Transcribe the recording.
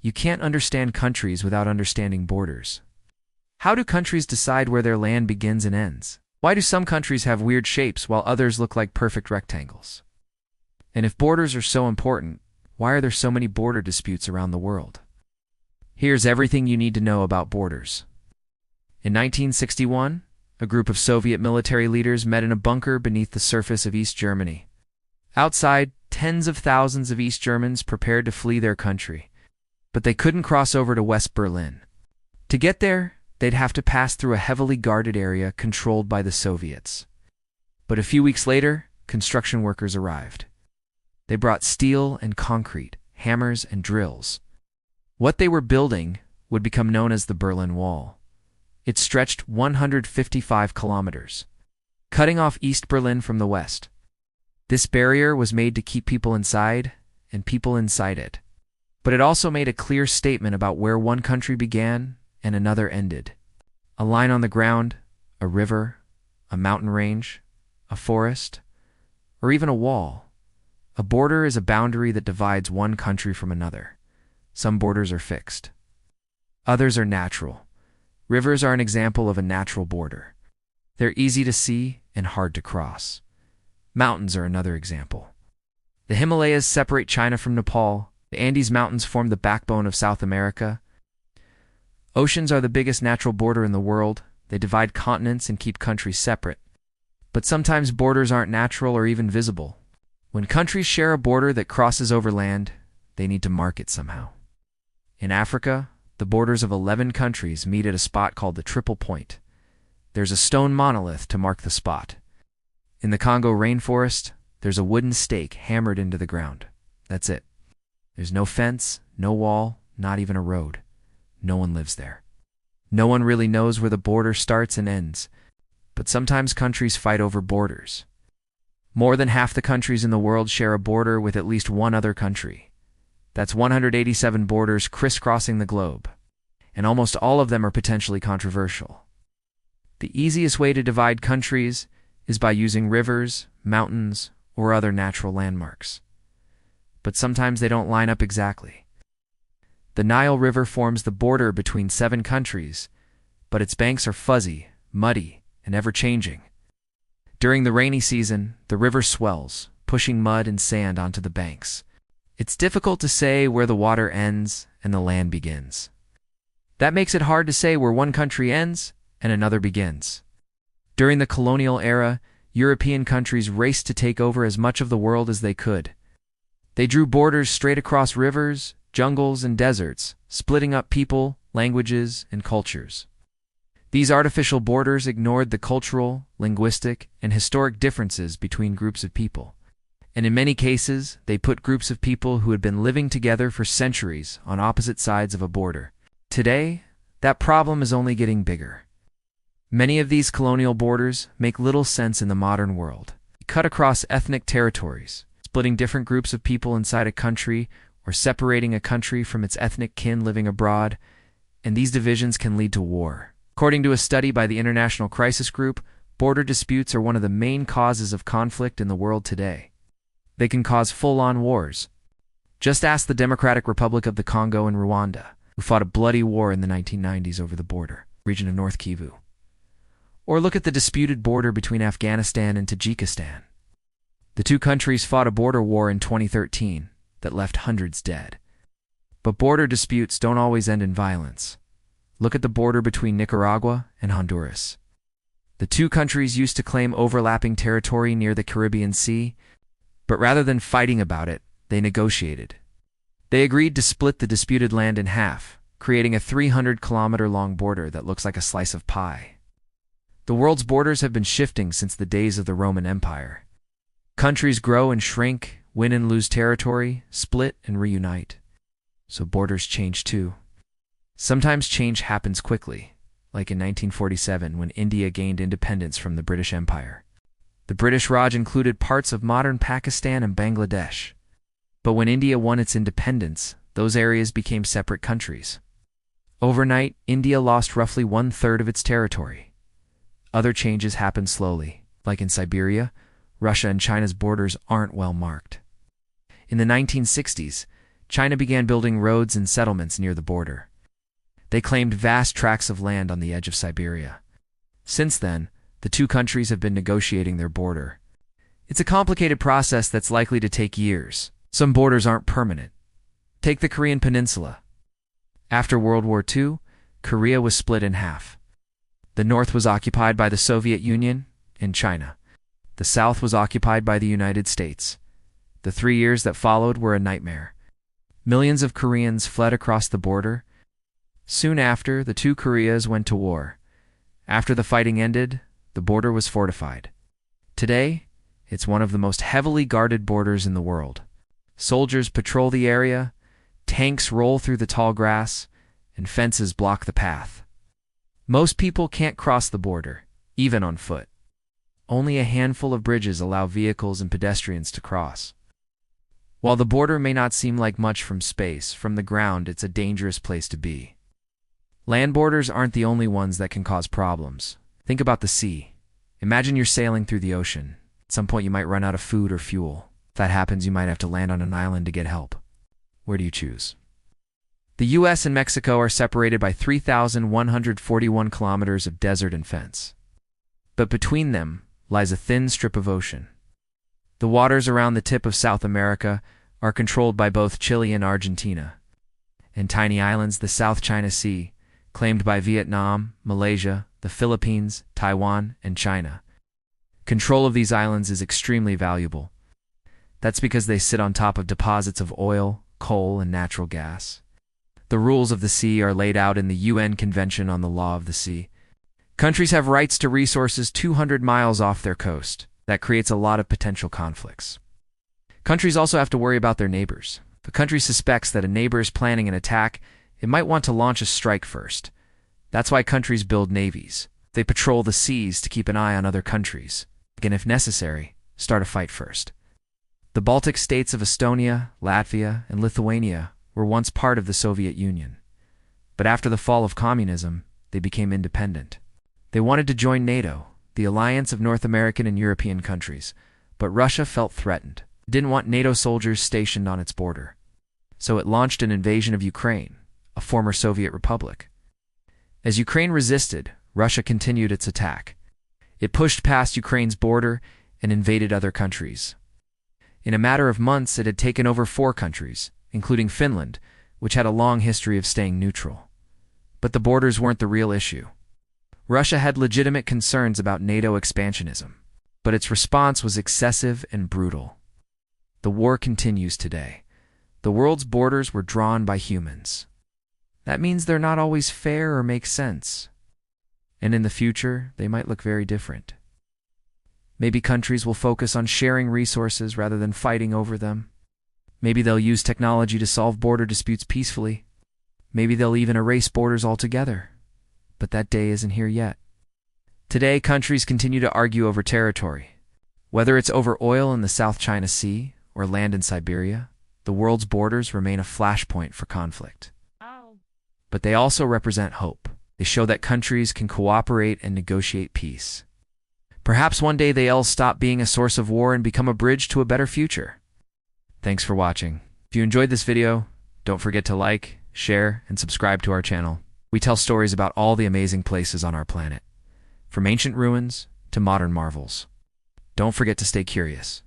You can't understand countries without understanding borders. How do countries decide where their land begins and ends? Why do some countries have weird shapes while others look like perfect rectangles? And if borders are so important, why are there so many border disputes around the world? Here's everything you need to know about borders. In 1961, a group of Soviet military leaders met in a bunker beneath the surface of East Germany. Outside, tens of thousands of East Germans prepared to flee their country, but they couldn't cross over to West Berlin. To get there, they'd have to pass through a heavily guarded area controlled by the Soviets. But a few weeks later, construction workers arrived. They brought steel and concrete, hammers and drills. What they were building would become known as the Berlin Wall. It stretched 155 kilometers, cutting off East Berlin from the west. This barrier was made to keep people inside and people inside it. But it also made a clear statement about where one country began and another ended. A line on the ground, a river, a mountain range, a forest, or even a wall. A border is a boundary that divides one country from another. Some borders are fixed. Others are natural. Rivers are an example of a natural border. They're easy to see and hard to cross. Mountains are another example. The Himalayas separate China from Nepal. The Andes Mountains form the backbone of South America. Oceans are the biggest natural border in the world. They divide continents and keep countries separate. But sometimes borders aren't natural or even visible. When countries share a border that crosses over land, they need to mark it somehow. In Africa, the borders of 11 countries meet at a spot called the Triple Point. There's a stone monolith to mark the spot. In the Congo rainforest, there's a wooden stake hammered into the ground. That's it. There's no fence, no wall, not even a road. No one lives there. No one really knows where the border starts and ends, but sometimes countries fight over borders. More than half the countries in the world share a border with at least one other country. That's 187 borders crisscrossing the globe, and almost all of them are potentially controversial. The easiest way to divide countries is by using rivers, mountains, or other natural landmarks. But sometimes they don't line up exactly. The Nile River forms the border between 7 countries, but its banks are fuzzy, muddy, and ever-changing. During the rainy season, the river swells, pushing mud and sand onto the banks. It's difficult to say where the water ends and the land begins. That makes it hard to say where one country ends and another begins. During the colonial era, European countries raced to take over as much of the world as they could. They drew borders straight across rivers, jungles, and deserts, splitting up people, languages, and cultures. These artificial borders ignored the cultural, linguistic, and historic differences between groups of people. And in many cases, they put groups of people who had been living together for centuries on opposite sides of a border. Today, that problem is only getting bigger. Many of these colonial borders make little sense in the modern world. They cut across ethnic territories, splitting different groups of people inside a country or separating a country from its ethnic kin living abroad, and these divisions can lead to war. According to a study by the International Crisis Group, border disputes are one of the main causes of conflict in the world today. They can cause full-on wars. Just ask the Democratic Republic of the Congo and Rwanda, who fought a bloody war in the 1990s over the border, region of North Kivu. Or look at the disputed border between Afghanistan and Tajikistan. The two countries fought a border war in 2013 that left hundreds dead. But border disputes don't always end in violence. Look at the border between Nicaragua and Honduras. The two countries used to claim overlapping territory near the Caribbean Sea, but rather than fighting about it, they negotiated. They agreed to split the disputed land in half, creating a 300-kilometer-long border that looks like a slice of pie. The world's borders have been shifting since the days of the Roman Empire. Countries grow and shrink, win and lose territory, split and reunite. So borders change too. Sometimes change happens quickly, like in 1947 when India gained independence from the British Empire. The British Raj included parts of modern Pakistan and Bangladesh. But when India won its independence, those areas became separate countries. Overnight, India lost roughly 1/3 of its territory. Other changes happened slowly, like in Siberia. Russia and China's borders aren't well marked. In the 1960s, China began building roads and settlements near the border. They claimed vast tracts of land on the edge of Siberia. Since then, the two countries have been negotiating their border. It's a complicated process that's likely to take years. Some borders aren't permanent. Take the Korean Peninsula. After World War II, Korea was split in half. The north was occupied by the Soviet Union and China. The south was occupied by the United States. The 3 years that followed were a nightmare. Millions of Koreans fled across the border. Soon after, the two Koreas went to war. After the fighting ended, the border was fortified. Today, it's one of the most heavily guarded borders in the world. Soldiers patrol the area, tanks roll through the tall grass, and fences block the path. Most people can't cross the border, even on foot. Only a handful of bridges allow vehicles and pedestrians to cross. While the border may not seem like much from space, from the ground it's a dangerous place to be. Land borders aren't the only ones that can cause problems. Think about the sea. Imagine you're sailing through the ocean. At some point you might run out of food or fuel. If that happens, you might have to land on an island to get help. Where do you choose? The U.S. and Mexico are separated by 3,141 kilometers of desert and fence. But between them lies a thin strip of ocean. The waters around the tip of South America are controlled by both Chile and Argentina. And tiny islands, the South China Sea, claimed by Vietnam, Malaysia, the Philippines, Taiwan, and China. Control of these islands is extremely valuable. That's because they sit on top of deposits of oil, coal, and natural gas. The rules of the sea are laid out in the UN Convention on the Law of the Sea. Countries have rights to resources 200 miles off their coast. That creates a lot of potential conflicts. Countries also have to worry about their neighbors. If a country suspects that a neighbor is planning an attack, it might want to launch a strike first. That's why countries build navies. They patrol the seas to keep an eye on other countries, and if necessary, start a fight first. The Baltic states of Estonia, Latvia, and Lithuania were once part of the Soviet Union. But after the fall of communism, they became independent. They wanted to join NATO, the alliance of North American and European countries, but Russia felt threatened. It didn't want NATO soldiers stationed on its border. So it launched an invasion of Ukraine, a former Soviet republic. As Ukraine resisted, Russia continued its attack. It pushed past Ukraine's border and invaded other countries. In a matter of months, it had taken over 4 countries, including Finland, which had a long history of staying neutral. But the borders weren't the real issue. Russia had legitimate concerns about NATO expansionism, but its response was excessive and brutal. The war continues today. The world's borders were drawn by humans. That means they're not always fair or make sense. And in the future, they might look very different. Maybe countries will focus on sharing resources rather than fighting over them. Maybe they'll use technology to solve border disputes peacefully. Maybe they'll even erase borders altogether. But that day isn't here yet. Today, countries continue to argue over territory. Whether it's over oil in the South China Sea or land in Siberia, the world's borders remain a flashpoint for conflict. But they also represent hope. They show that countries can cooperate and negotiate peace. Perhaps one day they'll stop being a source of war and become a bridge to a better future. Thanks for watching. If you enjoyed this video, don't forget to like, share, and subscribe to our channel. We tell stories about all the amazing places on our planet, from ancient ruins to modern marvels. Don't forget to stay curious.